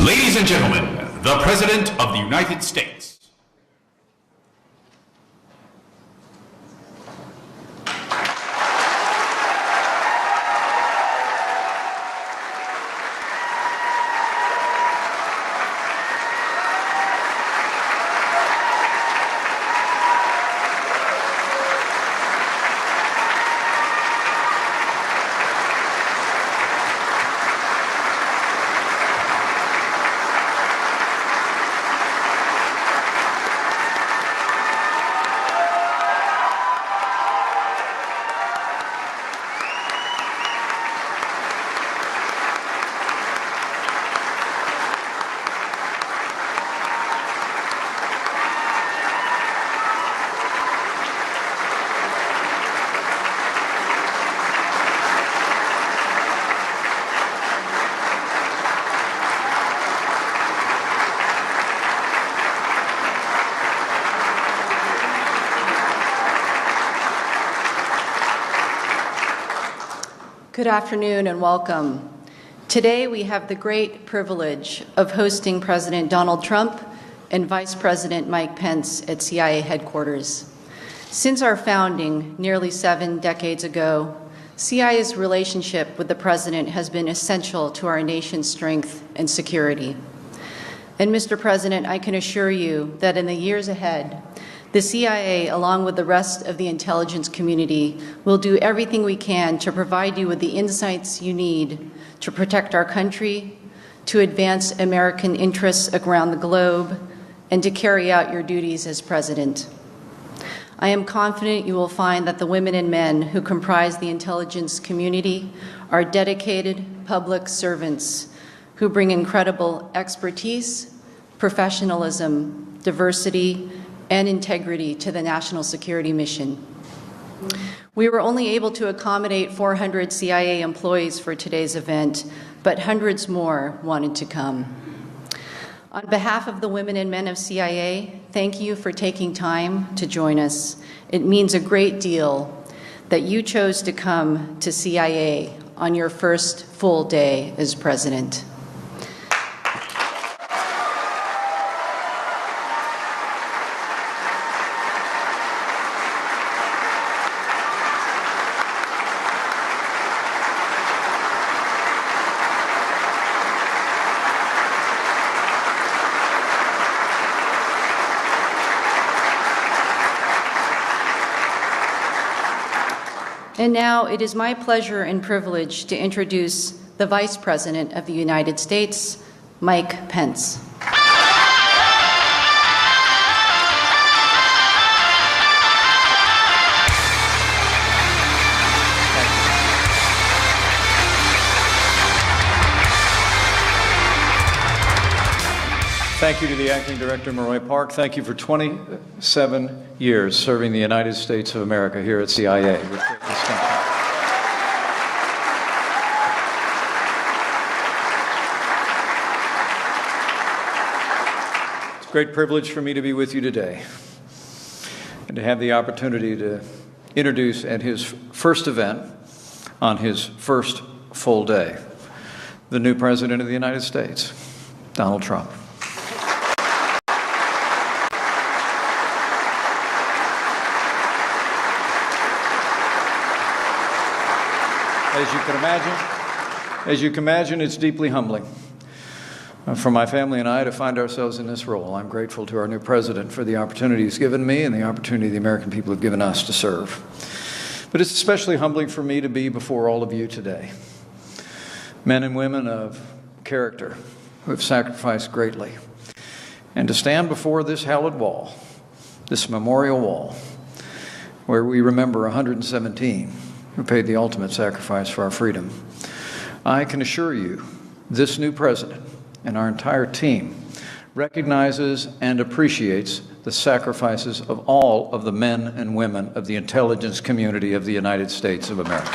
Ladies and gentlemen, the President of the United States. Good afternoon and welcome. Today we have the great privilege of hosting President Donald Trump and Vice President Mike Pence at CIA headquarters. Since our founding nearly 7 decades ago, CIA's relationship with the President has been essential to our nation's strength and security. And Mr. President, I can assure you that in the years ahead, the CIA, along with the rest of the intelligence community, will do everything we can to provide you with the insights you need to protect our country, to advance American interests around the globe, and to carry out your duties as President. I am confident you will find that the women and men who comprise the intelligence community are dedicated public servants who bring incredible expertise, professionalism, diversity, and integrity to the national security mission. We were only able to accommodate 400 CIA employees for today's event, but hundreds more wanted to come. On behalf of the women and men of CIA, thank you for taking time to join us. It means a great deal that you chose to come to CIA on your first full day as President. And now it is my pleasure and privilege to introduce the Vice President of the United States, Mike Pence. Thank you to the Acting Director, Meroe Park. Thank you for 27 years serving the United States of America here at CIA with great distinction. It's a great privilege for me to be with you today and to have the opportunity to introduce at his first event on his first full day, the new President of the United States, Donald Trump. As you can imagine, it's deeply humbling for my family and I to find ourselves in this role. I'm grateful to our new president for the opportunity he's given me and the opportunity the American people have given us to serve. But it's especially humbling for me to be before all of you today, men and women of character who have sacrificed greatly, and to stand before this hallowed wall, this memorial wall, where we remember 117 who paid the ultimate sacrifice for our freedom. I can assure you, this new president and our entire team recognizes and appreciates the sacrifices of all of the men and women of the intelligence community of the United States of America.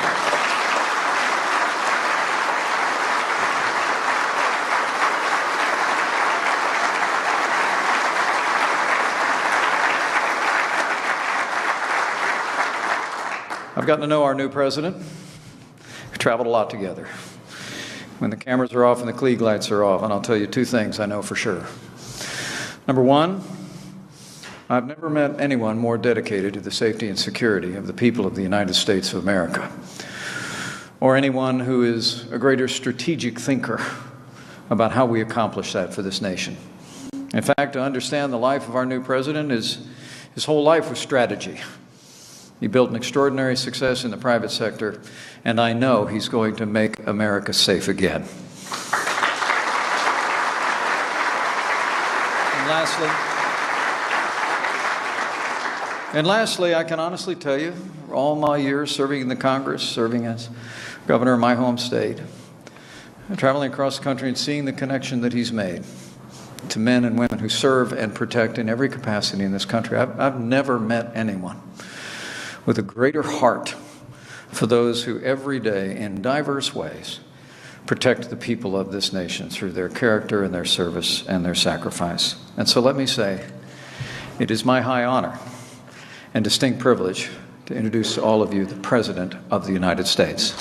I've gotten to know our new president. We've traveled a lot together. when the cameras are off and the Klieg lights are off, and I'll tell you two things I know for sure. Number one, I've never met anyone more dedicated to the safety and security of the people of the United States of America, or anyone who is a greater strategic thinker about how we accomplish that for this nation. In fact, to understand the life of our new president, his whole life was strategy. He built an extraordinary success in the private sector, and I know he's going to make America safe again. And lastly, I can honestly tell you, all my years serving in the Congress, serving as governor of my home state, traveling across the country and seeing the connection that he's made to men and women who serve and protect in every capacity in this country. I've never met anyone with a greater heart for those who every day, in diverse ways, protect the people of this nation through their character and their service and their sacrifice. And so let me say, it is my high honor and distinct privilege to introduce to all of you the President of the United States.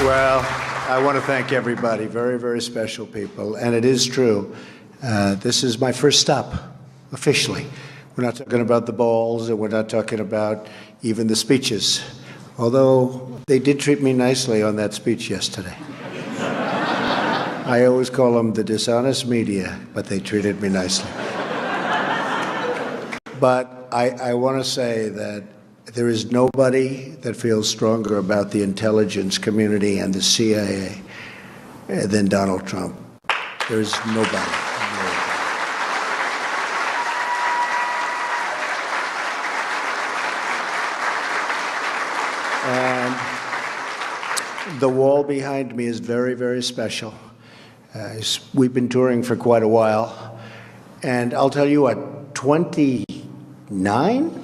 Well, I want to thank everybody, very, very special people. And it is true, this is my first stop, officially. We're not talking about the balls, and we're not talking about even the speeches, although they did treat me nicely on that speech yesterday. I always call them the dishonest media, but they treated me nicely. But I want to say that there is nobody that feels stronger about the intelligence community and the CIA than Donald Trump. There's nobody. And the wall behind me is very, very special. We've been touring for quite a while. And I'll tell you what, 29?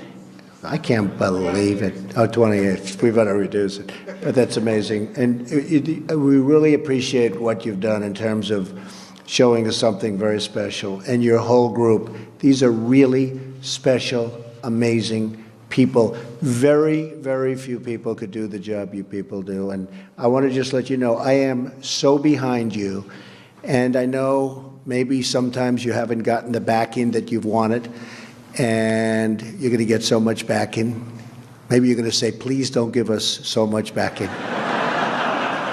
I can't believe it. Oh, 28. We've got to reduce it. But that's amazing. And we really appreciate what you've done in terms of showing us something very special. And your whole group. These are really special, amazing people. Very, very few people could do the job you people do. And I want to just let you know, I am so behind you. And I know maybe sometimes you haven't gotten the backing that you've wanted. And you're going to get so much backing. Maybe you're going to say, please don't give us so much backing.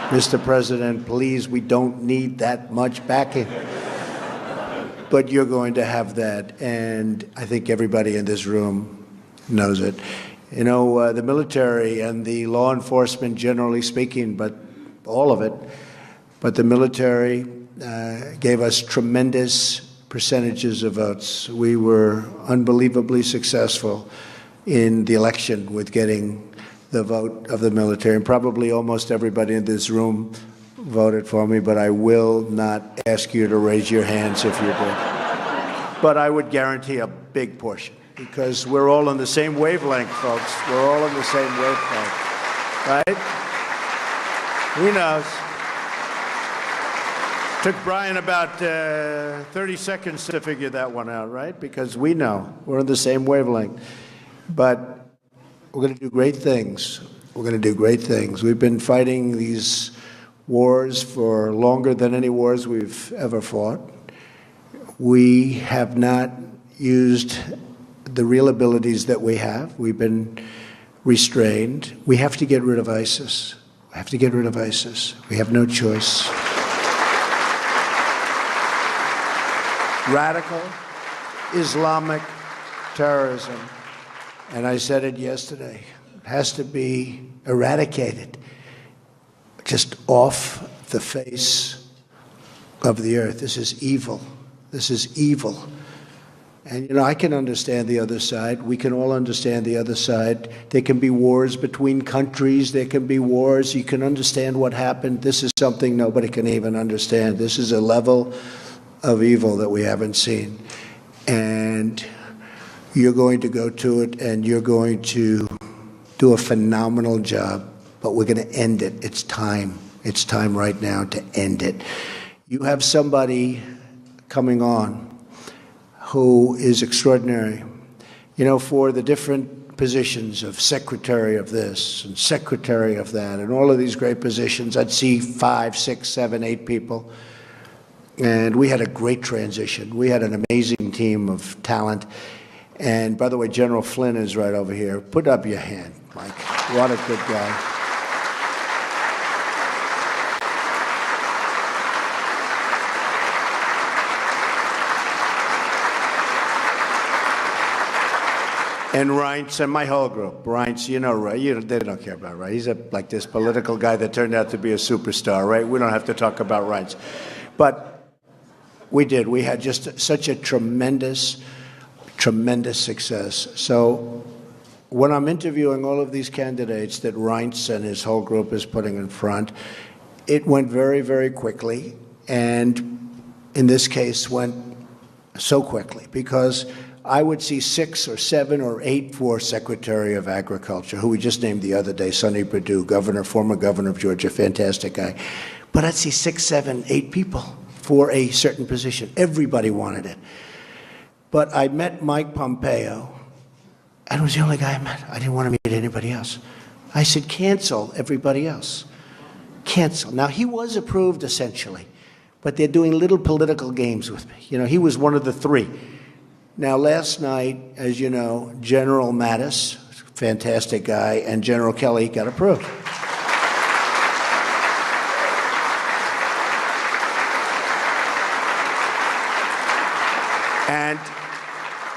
Mr. President, please, we don't need that much backing. But you're going to have that, and I think everybody in this room knows it. You know, the military and the law enforcement, generally speaking, but all of it, but the military gave us tremendous percentages of votes. We were unbelievably successful in the election with getting the vote of the military, and probably almost everybody in this room voted for me, but I will not ask you to raise your hands if you did. But I would guarantee a big portion, because we're all on the same wavelength, folks. We're all on the same wavelength, right? Who knows? Took Brian about 30 seconds to figure that one out, right? Because we know we're on the same wavelength. But we're going to do great things. We're going to do great things. We've been fighting these wars for longer than any wars we've ever fought. We have not used the real abilities that we have. We've been restrained. We have to get rid of ISIS. We have to get rid of ISIS. We have no choice. Radical Islamic terrorism, and I said it yesterday, has to be eradicated, just off the face of the earth. This is evil. This is evil. And, you know, I can understand the other side. We can all understand the other side. There can be wars between countries. There can be wars. You can understand what happened. This is something nobody can even understand. This is a level of evil that we haven't seen. And you're going to go to it, and you're going to do a phenomenal job. But we're going to end it. It's time. It's time right now to end it. You have somebody coming on who is extraordinary. You know, for the different positions of secretary of this and secretary of that and all of these great positions, I'd see 5, 6, 7, 8 people. And we had a great transition. We had an amazing team of talent. And by the way, General Flynn is right over here. Put up your hand, Mike. What a good guy. And Reince and my whole group. Reince, you know, right? They don't care about Reince. He's like this political guy that turned out to be a superstar, right? We don't have to talk about Reince. But we did. We had just such a tremendous, tremendous success. So when I'm interviewing all of these candidates that Reince and his whole group is putting in front, it went very, very quickly. And in this case, went so quickly because I would see 6 or 7 or 8 for Secretary of Agriculture, who we just named the other day, Sonny Perdue, former governor of Georgia, fantastic guy. But I'd see 6, 7, 8 people for a certain position. Everybody wanted it. But I met Mike Pompeo, and it was the only guy I met. I didn't want to meet anybody else. I said, cancel everybody else. Cancel. Now, he was approved, essentially, but they're doing little political games with me. You know, he was one of the 3. Now, last night, as you know, General Mattis, fantastic guy, and General Kelly got approved. And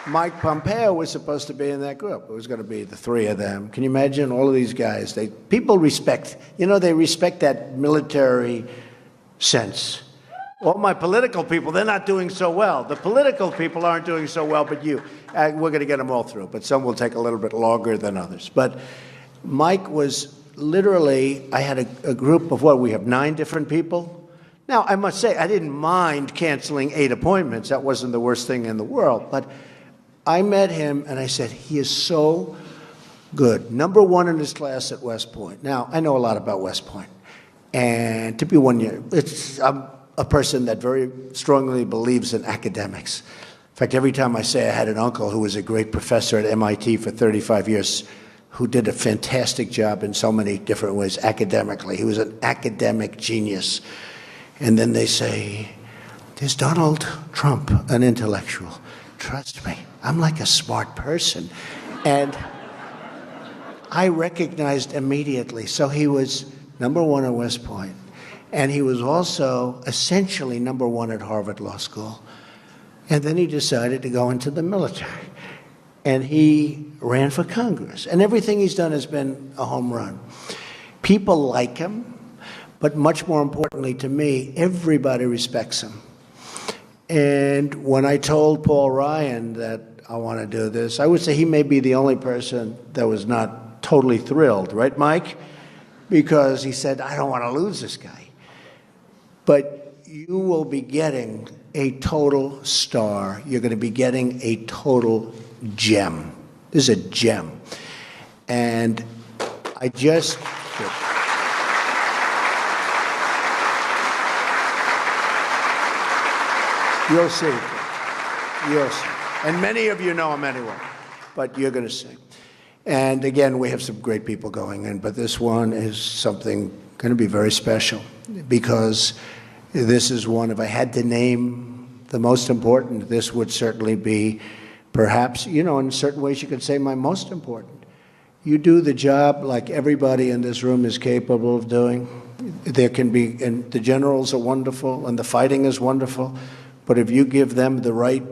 Mike Pompeo was supposed to be in that group. It was going to be the 3 of them. Can you imagine all of these guys? People respect, you know, they respect that military sense. All my political people, they're not doing so well. The political people aren't doing so well, but you. We're going to get them all through, but some will take a little bit longer than others. But Mike was literally, I had a group of we have 9 different people. Now, I must say, I didn't mind canceling 8 appointments. That wasn't the worst thing in the world. But I met him, and I said, he is so good. Number 1 in his class at West Point. Now, I know a lot about West Point. And to be 1 year, I'm a person that very strongly believes in academics. In fact, every time I say I had an uncle who was a great professor at MIT for 35 years, who did a fantastic job in so many different ways academically. He was an academic genius. And then they say, there's Donald Trump, an intellectual. Trust me, I'm like a smart person. And I recognized immediately. So he was number 1 at West Point. And he was also essentially number 1 at Harvard Law School. And then he decided to go into the military. And he ran for Congress. And everything he's done has been a home run. People like him, but much more importantly to me, everybody respects him. And when I told Paul Ryan that I want to do this, I would say he may be the only person that was not totally thrilled, right, Mike? Because he said, I don't want to lose this guy. But you will be getting a total star. You're going to be getting a total gem. This is a gem. And I just... You'll see. You'll see. And many of you know him anyway, but you're going to see. And again, we have some great people going in, but this one is something going to be very special because this is one, if I had to name the most important, this would certainly be perhaps, you know, in certain ways you could say my most important. You do the job like everybody in this room is capable of doing. There can be, and the generals are wonderful and the fighting is wonderful, but if you give them the right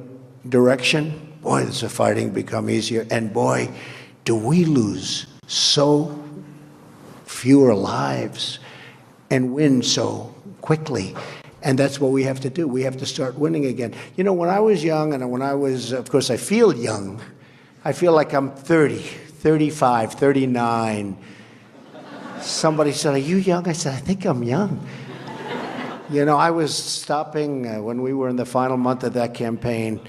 direction, boy, does the fighting become easier. And boy, do we lose so fewer lives and win so quickly. And that's what we have to do. We have to start winning again. You know, when I was young, and when I was, of course, I feel young. I feel like I'm 30, 35, 39. Somebody said, "Are you young?" I said, "I think I'm young." You know, I was stopping when we were in the final month of that campaign,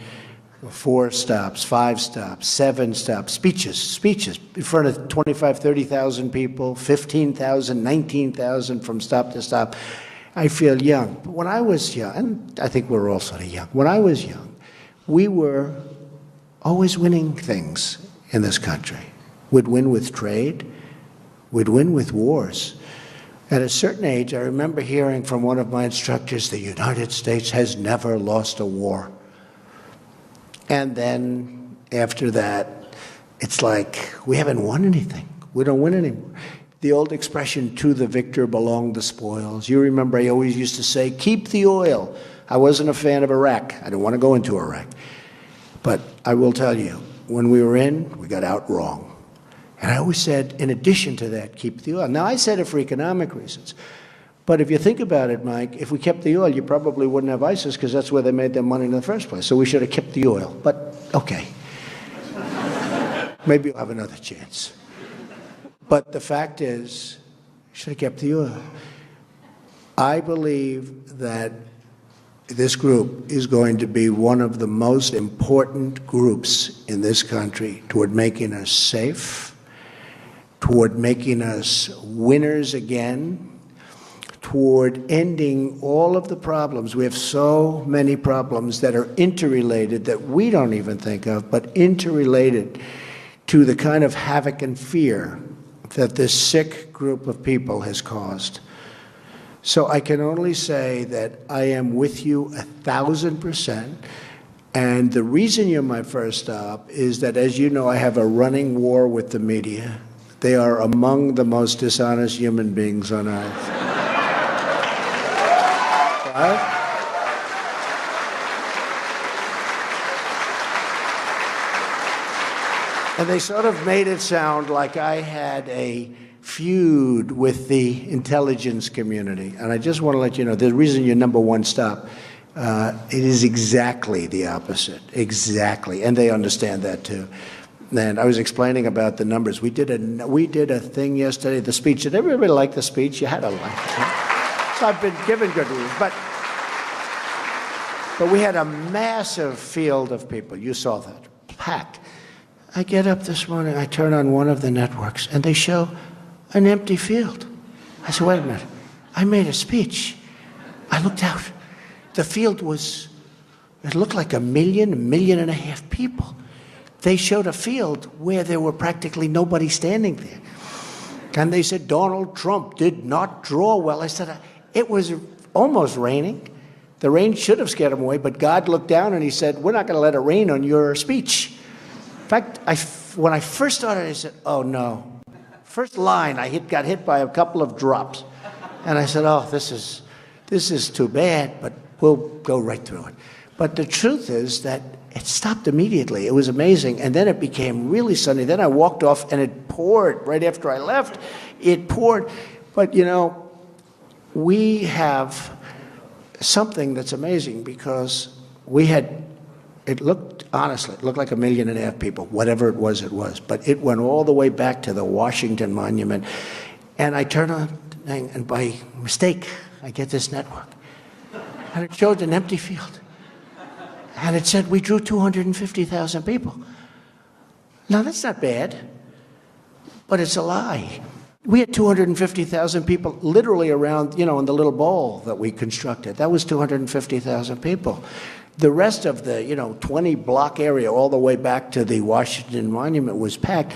4 stops, 5 stops, 7 stops, speeches in front of 25, 30,000 people, 15,000, 19,000 from stop to stop. I feel young. But when I was young, and I think we're all sort of young, when I was young, we were always winning things in this country. We'd win with trade. We'd win with wars. At a certain age, I remember hearing from one of my instructors, the United States has never lost a war. And then after that, it's like, we haven't won anything. We don't win anymore. The old expression, to the victor belong the spoils. You remember I always used to say, keep the oil. I wasn't a fan of Iraq. I didn't want to go into Iraq. But I will tell you, when we were in, we got out wrong. And I always said, in addition to that, keep the oil. Now, I said it for economic reasons. But if you think about it, Mike, if we kept the oil, you probably wouldn't have ISIS because that's where they made their money in the first place. So we should have kept the oil. But, okay. Maybe you'll have another chance. But the fact is, we should have kept the oil. I believe that this group is going to be one of the most important groups in this country toward making us safe, toward making us winners again, toward ending all of the problems. We have so many problems that are interrelated that we don't even think of, but interrelated to the kind of havoc and fear that this sick group of people has caused. So I can only say that I am with you 1,000%. And the reason you're my first stop is that, as you know, I have a running war with the media. They are among the most dishonest human beings on earth. Right? And they sort of made it sound like I had a feud with the intelligence community. And I just want to let you know, the reason you're number one stop, it is exactly the opposite. Exactly. And they understand that too. And I was explaining about the numbers. We did a thing yesterday, the speech. Did everybody like the speech? You had to like it. So I've been given good reviews. But we had a massive field of people. You saw that. Packed. I get up this morning, I turn on one of the networks, and they show an empty field. I said, wait a minute. I made a speech. I looked out. The field it looked like 1.5 million people. They showed a field where there were practically nobody standing there. And they said, Donald Trump did not draw well. I said, it was almost raining. The rain should have scared him away, but God looked down and he said, we're not going to let it rain on your speech. In fact, when I first started, I said, oh, no. First line, I got hit by a couple of drops. And I said, oh, this is too bad, but we'll go right through it. But the truth is that it stopped immediately. It was amazing. And then it became really sunny. Then I walked off, and it poured right after I left. It poured. But, you know, we have something that's amazing because it looked like 1.5 million people, whatever it was. But it went all the way back to the Washington Monument. And I turn on, and by mistake, I get this network. And it showed an empty field. And it said we drew 250,000 people. Now, that's not bad, but it's a lie. We had 250,000 people literally around, in the little bowl that we constructed. That was 250,000 people. The rest of the, 20-block area all the way back to the Washington Monument was packed.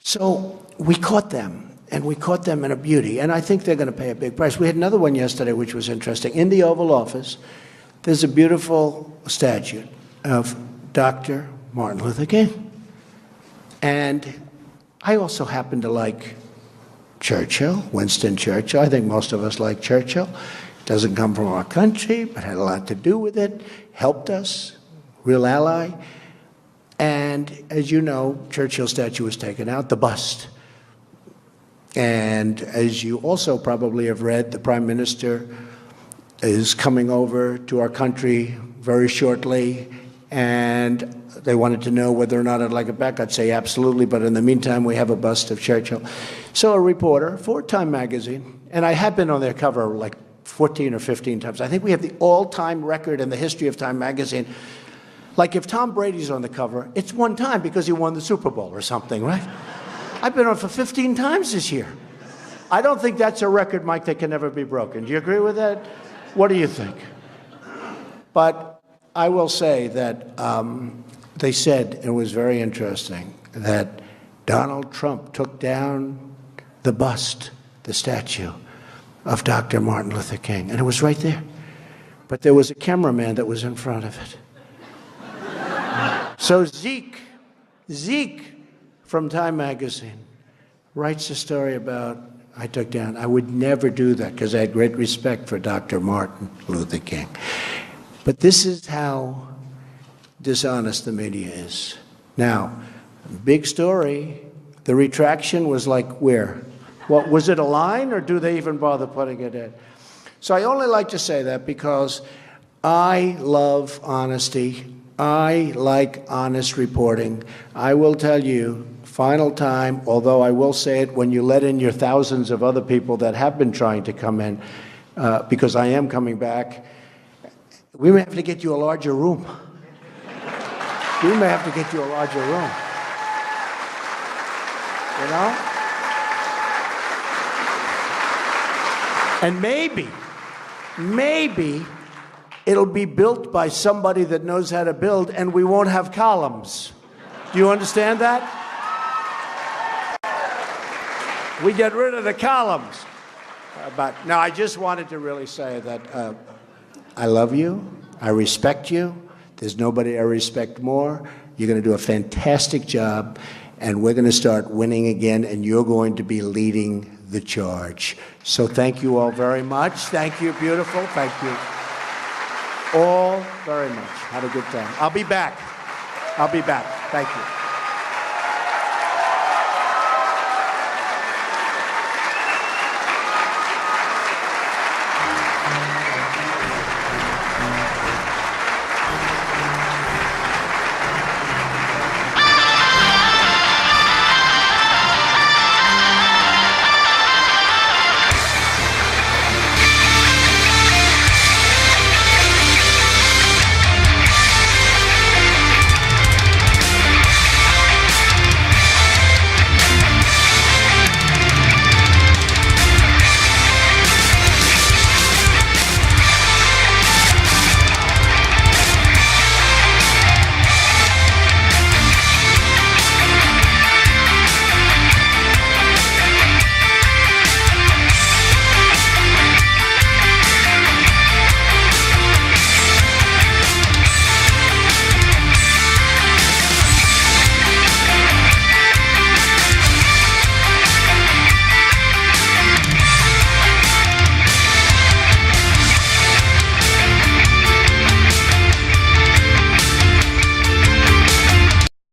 So we caught them, and we caught them in a beauty. And I think they're going to pay a big price. We had another one yesterday, which was interesting. In the Oval Office, there's a beautiful statue of Dr. Martin Luther King. And I also happen to like Churchill, Winston Churchill. I think most of us like Churchill. Doesn't come from our country, but had a lot to do with it, helped us, real ally. And as you know, Churchill's statue was taken out, the bust. And as you also probably have read, the Prime Minister is coming over to our country very shortly, and they wanted to know whether or not I'd like it back. I'd say absolutely, but in the meantime, we have a bust of Churchill. So a reporter for Time magazine, and I had been on their cover like 14 or 15 times. I think we have the all-time record in the history of Time magazine. Like if Tom Brady's on the cover, it's one time because he won the Super Bowl or something, right? I've been on for 15 times this year. I don't think that's a record, Mike, that can never be broken. Do you agree with that? What do you think? But I will say that they said, it was very interesting, that Donald Trump took down the bust, the statue of Dr. Martin Luther King, and it was right there. But there was a cameraman that was in front of it. So Zeke from Time magazine writes a story about I took down. I would never do that because I had great respect for Dr. Martin Luther King. But this is how dishonest the media is. Now, big story, the retraction was like where? What, was it a line, or do they even bother putting it in? So I only like to say that because I love honesty. I like honest reporting. I will tell you, final time, although I will say it when you let in your thousands of other people that have been trying to come in, because I am coming back, we may have to get you a larger room. We may have to get you a larger room. You know? And maybe it'll be built by somebody that knows how to build, and we won't have columns. Do you understand that? We get rid of the columns. But no, I just wanted to really say that I love you. I respect you. There's nobody I respect more. You're going to do a fantastic job, and we're going to start winning again, and you're going to be leading the charge. So thank you all very much. Thank you, beautiful. Thank you all very much. Have a good time. I'll be back. Thank you.